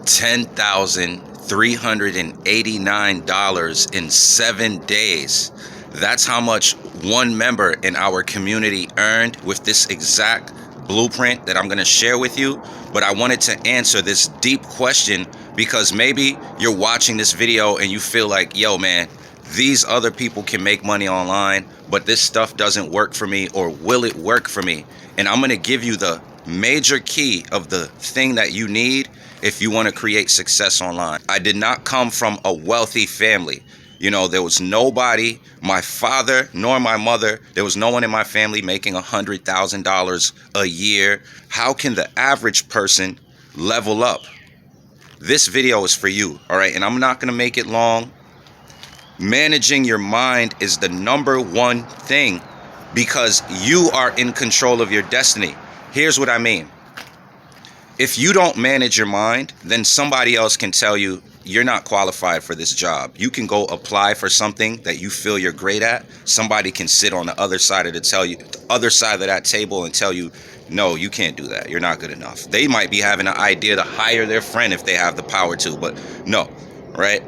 $10,389 in 7 days. That's how much one member in our community earned with this exact blueprint that I'm going to share with you. But I wanted to answer this deep question because maybe you're watching this video and you feel like, yo, man, these other people can make money online, but this stuff doesn't work for me, or will it work for me? And I'm going to give you the major key of the thing that you need if you want to create success online. I did not come from a wealthy family. You know, there was nobody, my father nor my mother, there was no one in my family making $100,000 a year. How can the average person level up? This video is for you, all right? And I'm not going to make it long. Managing your mind is the number one thing because you are in control of your destiny. Here's what I mean. If you don't manage your mind, then somebody else can tell you you're not qualified for this job. You can go apply for something that you feel you're great at. Somebody can sit on the other side of that table and tell you, no, you can't do that. You're not good enough. They might be having an idea to hire their friend if they have the power to, but no, right?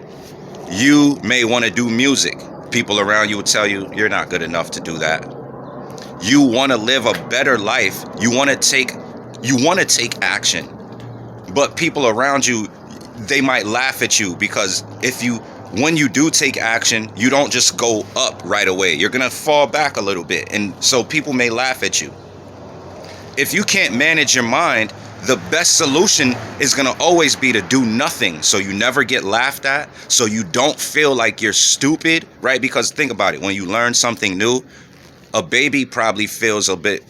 You may want to do music. People around you will tell you you're not good enough to do that. You want to live a better life. You want to take action. But people around you, they might laugh at you because when you do take action, you don't just go up right away. You're going to fall back a little bit. And so people may laugh at you. If you can't manage your mind, the best solution is going to always be to do nothing, so you never get laughed at, so you don't feel like you're stupid, right? Because think about it, when you learn something new, a baby probably feels a bit,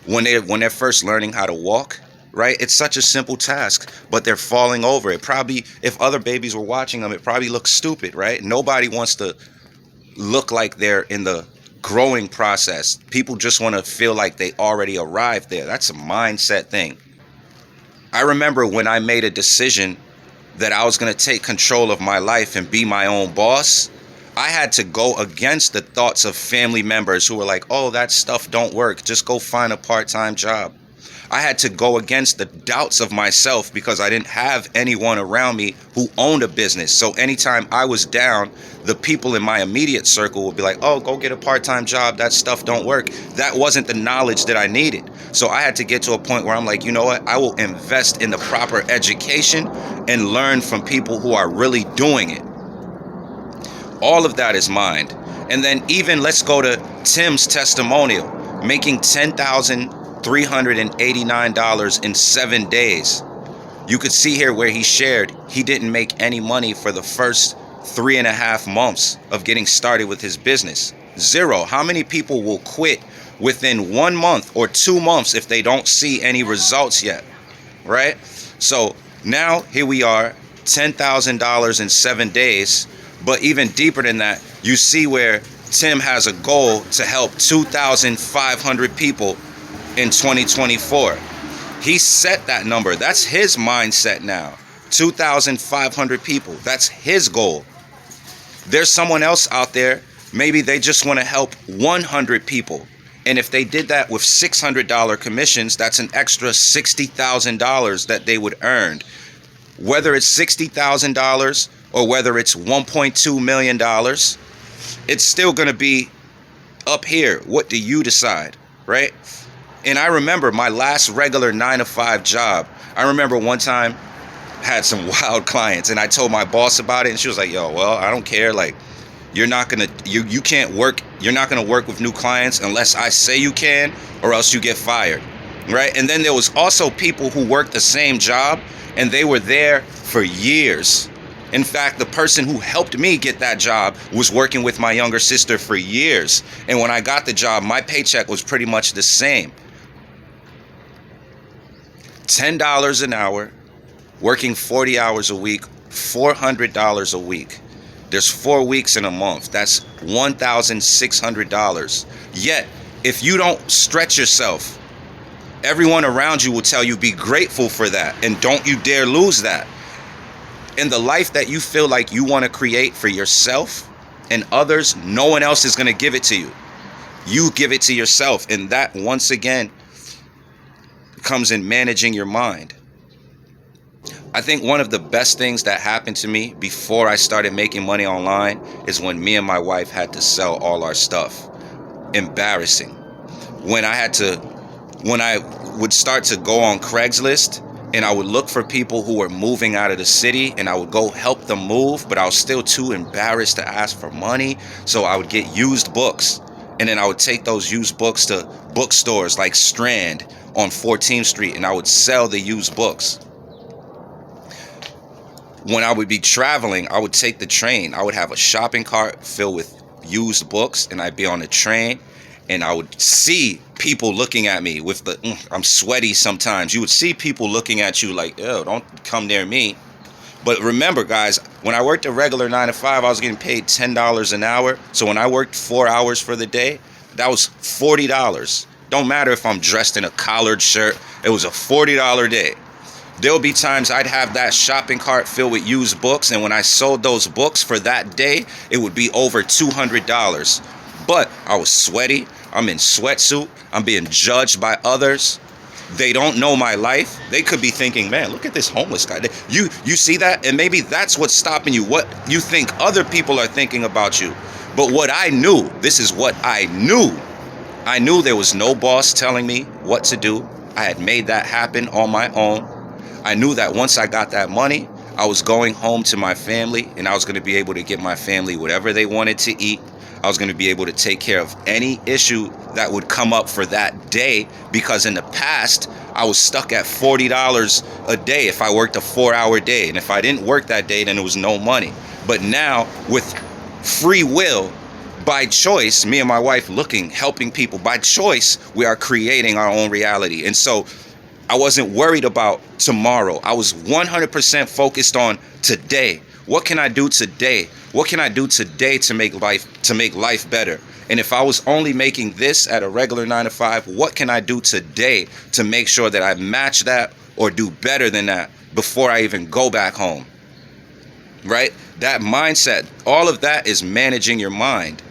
when they're first learning how to walk, right? It's such a simple task, but they're falling over. It probably, if other babies were watching them, it probably looks stupid, right? Nobody wants to look like they're in the growing process. People just want to feel like they already arrived there. That's a mindset thing. I remember when I made a decision that I was going to take control of my life and be my own boss, I had to go against the thoughts of family members who were like, oh, that stuff don't work. Just go find a part-time job. I had to go against the doubts of myself because I didn't have anyone around me who owned a business. So anytime I was down, the people in my immediate circle would be like, oh, go get a part-time job. That stuff don't work. That wasn't the knowledge that I needed. So I had to get to a point where I'm like, you know what? I will invest in the proper education and learn from people who are really doing it. All of that is mind. And then even let's go to Tim's testimonial, making $10,389 in 7 days. You could see here where he shared he didn't make any money for the first 3.5 months of getting started with his business. Zero. How many people will quit within 1 month or 2 months if they don't see any results yet, right? So now here we are, $10,000 in 7 days. But even deeper than that, you see where Tim has a goal to help 2,500 people in 2024. He set that number. That's his mindset now. 2,500 people. That's his goal. There's someone else out there, maybe they just want to help 100 people. And if they did that with $600 commissions, that's an extra $60,000 that they would earn. Whether it's $60,000 or whether it's $1.2 million, it's still going to be up here. What do you decide, right? And I remember my last regular 9-to-5 job. I remember one time had some wild clients and I told my boss about it and she was like, yo, well, I don't care. Like, you're not going to, you can't work. You're not going to work with new clients unless I say you can, or else you get fired, right? And then there was also people who worked the same job and they were there for years. In fact, the person who helped me get that job was working with my younger sister for years. And when I got the job, my paycheck was pretty much the same. $10 an hour, working 40 hours a week, $400 a week. There's 4 weeks in a month. That's $1,600. Yet, if you don't stretch yourself, everyone around you will tell you be grateful for that and don't you dare lose that. In the life that you feel like you want to create for yourself and others, no one else is going to give it to you. You give it to yourself. And that, once again, comes in managing your mind. I think one of the best things that happened to me before I started making money online is when me and my wife had to sell all our stuff. Embarrassing. When I had to, when I would start to go on Craigslist and I would look for people who were moving out of the city and I would go help them move, but I was still too embarrassed to ask for money. So I would get used books, and then I would take those used books to bookstores like Strand on 14th Street and I would sell the used books. When I would be traveling, I would take the train. I would have a shopping cart filled with used books, and I'd be on the train, and I would see people looking at me with the, I'm sweaty sometimes. You would see people looking at you like, ew, don't come near me. But remember, guys, when I worked a regular 9 to 5, I was getting paid $10 an hour. So when I worked 4 hours for the day, that was $40. Don't matter if I'm dressed in a collared shirt. It was a $40 day. There'll be times I'd have that shopping cart filled with used books, and when I sold those books for that day, it would be over $200. But I was sweaty, I'm in sweatsuit, I'm being judged by others. They don't know my life. They could be thinking, man, look at this homeless guy. You see that? And maybe that's what's stopping you, what you think other people are thinking about you. But what I knew, this is what I knew. I knew there was no boss telling me what to do. I had made that happen on my own. I knew that once I got that money, I was going home to my family, and I was going to be able to get my family whatever they wanted to eat. I was going to be able to take care of any issue that would come up for that day, because in the past, I was stuck at $40 a day if I worked a 4-hour day. And if I didn't work that day, then it was no money. But now, with free will, by choice, me and my wife helping people, by choice, we are creating our own reality. And so I wasn't worried about tomorrow. I was 100% focused on today. What can I do today? What can I do today to make life better? And if I was only making this at a regular 9 to 5, what can I do today to make sure that I match that or do better than that before I even go back home? Right? That mindset, all of that is managing your mind.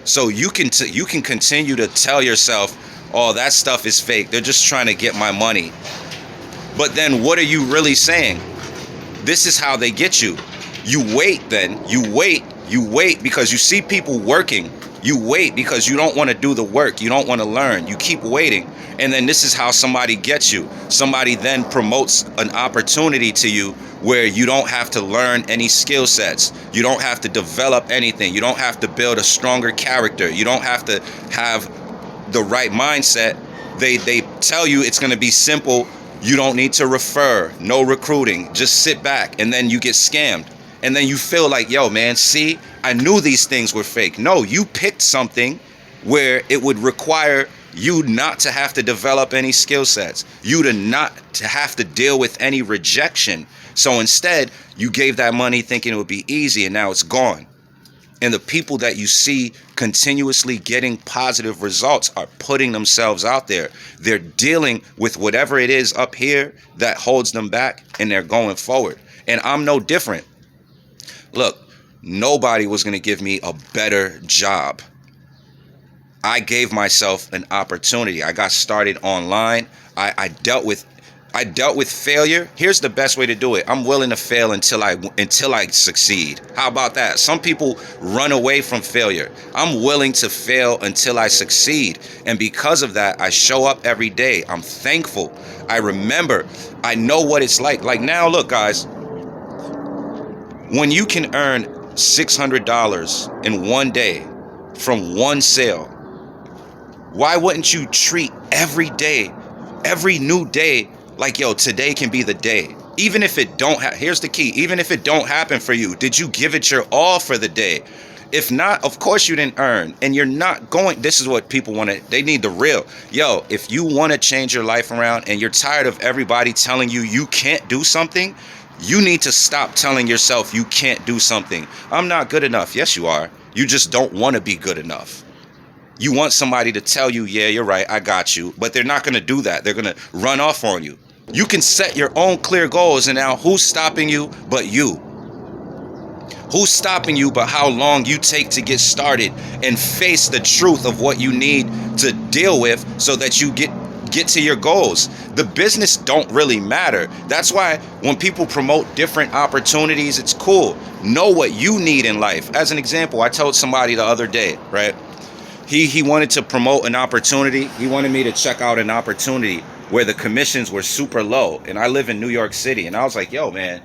So you can continue to tell yourself, oh, that stuff is fake. They're just trying to get my money. But then what are you really saying? This is how they get you. You wait then. You wait because you see people working. You wait because you don't want to do the work. You don't want to learn. You keep waiting. And then this is how somebody gets you. Somebody then promotes an opportunity to you where you don't have to learn any skill sets. You don't have to develop anything. You don't have to build a stronger character. You don't have to have the right mindset. They tell you it's going to be simple. You don't need to refer, no recruiting, just sit back, and then you get scammed. And then you feel like, yo, man, see, I knew these things were fake. No, you picked something where it would require you not to have to develop any skill sets, you to not to have to deal with any rejection. So instead, you gave that money thinking it would be easy, and now it's gone. And the people that you see continuously getting positive results are putting themselves out there. They're dealing with whatever it is up here that holds them back, and they're going forward. And I'm no different. Look, nobody was going to give me a better job. I gave myself an opportunity. I got started online. I dealt with failure. Here's the best way to do it. I'm willing to fail until I succeed. How about that? Some people run away from failure. I'm willing to fail until I succeed. And because of that, I show up every day. I'm thankful. I remember. I know what it's like. Like now, look, guys, when you can earn $600 in one day from one sale, why wouldn't you treat every day, every new day, like, yo, today can be the day? Even if it don't here's the key. Even if it don't happen for you, did you give it your all for the day? If not, of course you didn't earn, and you're not going. This is what people want to, they need the real. Yo, if you want to change your life around and you're tired of everybody telling you you can't do something, you need to stop telling yourself you can't do something. I'm not good enough. Yes, you are. You just don't want to be good enough. You want somebody to tell you, yeah, you're right, I got you. But they're not going to do that. They're going to run off on you. You can set your own clear goals, and now who's stopping you but you? Who's stopping you but how long you take to get started and face the truth of what you need to deal with so that you get to your goals. The business don't really matter. That's why when people promote different opportunities, it's cool. Know what you need in life. As an example, I told somebody the other day, right? He wanted to promote an opportunity. He wanted me to check out an opportunity where the commissions were super low. And I live in New York City. And I was like, yo, man,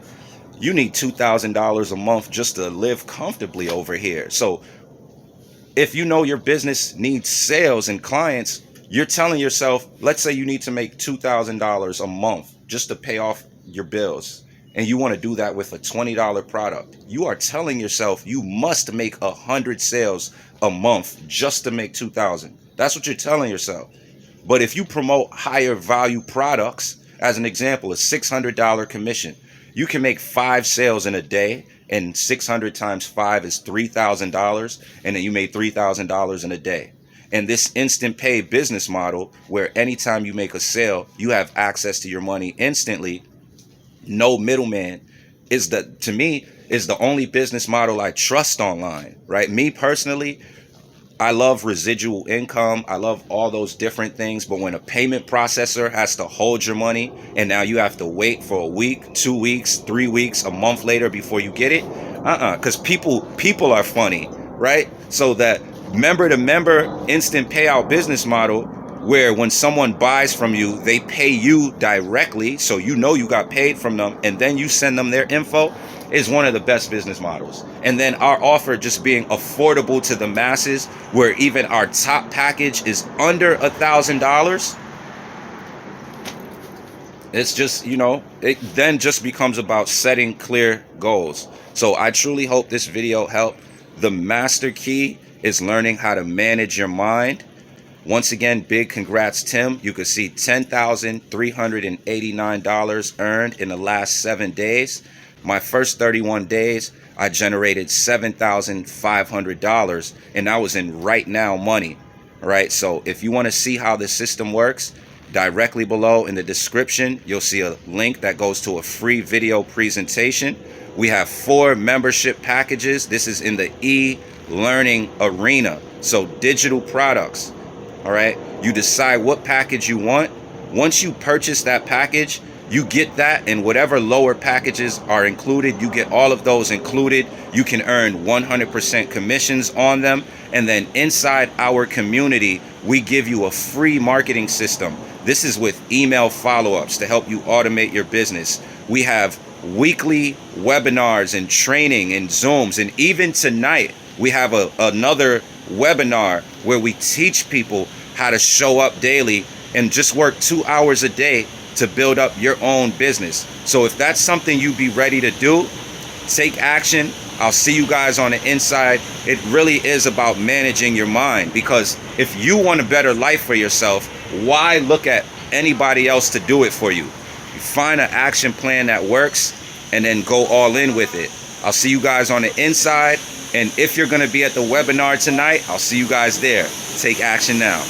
you need $2,000 a month just to live comfortably over here. So if you know your business needs sales and clients, you're telling yourself, let's say you need to make $2,000 a month just to pay off your bills, and you want to do that with a $20 product. You are telling yourself you must make 100 sales a month just to make $2,000. That's what you're telling yourself. But if you promote higher value products, as an example, a $600 commission, you can make 5 sales in a day, and 600 times 5 is $3,000, and then you made $3,000 in a day. And this instant pay business model, where anytime you make a sale, you have access to your money instantly, no middleman, to me, is the only business model I trust online, right? Me personally, I love residual income. I love all those different things. But when a payment processor has to hold your money and now you have to wait for a week, 2 weeks, 3 weeks, a month later before you get it, because people are funny, right? So that member to member instant payout business model, where when someone buys from you, they pay you directly, so you know you got paid from them, and then you send them their info, is one of the best business models. And then our offer just being affordable to the masses, where even our top package is under $1,000. It's just, it then just becomes about setting clear goals. So I truly hope this video helped. The master key is learning how to manage your mind. Once again, big congrats, Tim. You could see $10,389 earned in the last 7 days. My first 31 days, I generated $7,500, and that was in right now money. All right, so if you want to see how the system works, directly below in the description, you'll see a link that goes to a free video presentation. We have 4 membership packages. This is in the e-learning arena, so digital products. All right, you decide what package you want. Once you purchase that package, you get that, and whatever lower packages are included, you get all of those included. You can earn 100% commissions on them. And then inside our community, we give you a free marketing system. This is with email follow-ups to help you automate your business. We have weekly webinars and training and Zooms. And even tonight, we have another webinar where we teach people how to show up daily and just work 2 hours a day to build up your own business. So if that's something you'd be ready to do, take action. I'll see you guys on the inside. It really is about managing your mind, because if you want a better life for yourself, why look at anybody else to do it for you? You find an action plan that works and then go all in with it. I'll see you guys on the inside. And if you're going to be at the webinar tonight, I'll see you guys there. Take action now.